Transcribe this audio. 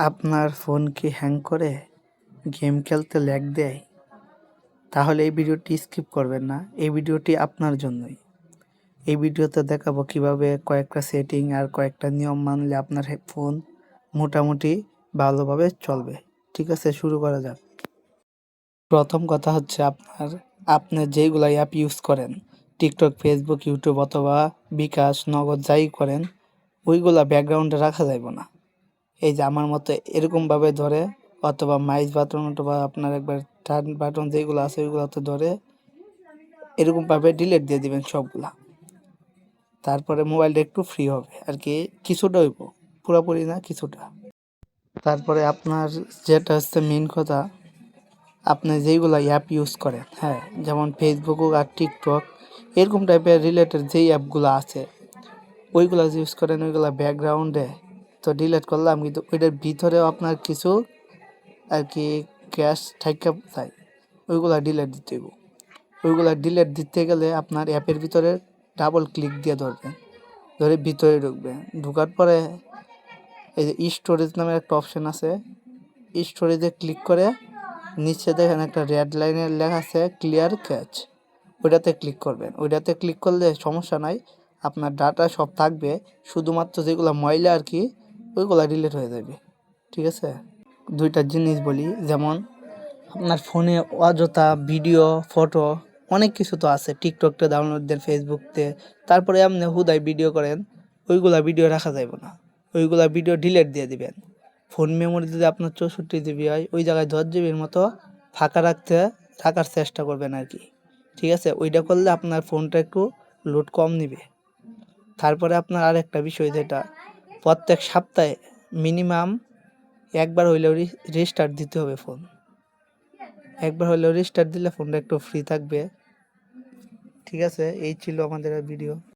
আপনার ফোন কি হ্যাং করে, গেম খেলতে ল্যাগ দেয়? তাহলে এই ভিডিওটি স্কিপ করবেন না। এই ভিডিওটি আপনার জন্যই। এই ভিডিওতে দেখাবো কিভাবে কয়েকটা সেটিং আর কয়েকটা নিয়ম মানলে আপনার ফোন মোটামুটি ভালোভাবে চলবে। ঠিক আছে, শুরু করা যাক। প্রথম কথা হচ্ছে আপনি যেইগুলো অ্যাপ ইউজ করেন, টিকটক, ফেসবুক, ইউটিউব অথবা বিকাশ, নগদ যাই করেন, ওইগুলা ব্যাকগ্রাউন্ডে রাখা যাইব না। এই যে আমার মতো এরকমভাবে ধরে, অথবা মাইস বাটন অথবা আপনার একবার টার্ন বাটন যেগুলো আছে ওইগুলোতে ধরে এরকমভাবে ডিলিট দিয়ে দিবেন সবগুলা। তারপরে মোবাইলটা একটু ফ্রি হবে আর কি, কিছুটা হইব, পুরোপুরি না, কিছুটা। তারপরে আপনার যেটা হচ্ছে মেন কথা, আপনি যেইগুলো অ্যাপ ইউজ করেন, হ্যাঁ, যেমন ফেসবুক আর টিকটক এরকম টাইপের রিলেটেড যেই অ্যাপগুলো আছে ওইগুলো ইউজ করেন, ওইগুলো ব্যাকগ্রাউন্ডে তো ডিলিট করলাম, কিন্তু ওইটার ভিতরেও আপনার কিছু আর কি ক্যাশ থাইকা যায়, ওইগুলা ডিলিট দিতে হইব। ওইগুলা ডিলিট দিতে গেলে আপনার অ্যাপের ভিতরে ডাবল ক্লিক দিয়ে ধরবেন, ধরে ভিতরে ঢুকবেন। ঢোকার পরে এই যে স্টোরেজ নামের একটা অপশান আছে, স্টোরেজে ক্লিক করে নিচে দেখেন একটা রেড লাইনের লেখা আছে ক্লিয়ার ক্যাচ, ওইটাতে ক্লিক করবেন। ওইটাতে ক্লিক করলে সমস্যা নাই, আপনার ডাটা সব থাকবে, শুধুমাত্র যেগুলো ময়লা আর কি ওইগুলো ডিলিট হয়ে যাবে। ঠিক আছে, দুইটা জিনিস বলি, যেমন আপনার ফোনে অযথা ভিডিও, ফটো অনেক কিছু তো আছে, টিকটকটা ডাউনলোড দেন, ফেসবুকতে, তারপরে আপনি হুদায় ভিডিও করেন, ওইগুলা ভিডিও রাখা যাইব না, ওইগুলা ভিডিও ডিলিট দিয়ে দিবেন। ফোন মেমোরি যদি আপনার 64 GB হয়, ওই জায়গায় 10 GB মতো ফাঁকা রাখার চেষ্টা করবেন আর কি। ঠিক আছে, ওইটা করলে আপনার ফোনটা একটু লোড কম নিবে। তারপরে আপনার আরেকটা বিষয়, যেটা প্রত্যেক সপ্তাহে মিনিমাম একবার হইলেও রিস্টার্ট দিতে হবে ফোন। একবার হলেও রিস্টার্ট দিলে ফোনটা একটু ফ্রি থাকবে। ঠিক আছে, এই ছিল আমাদের ভিডিও।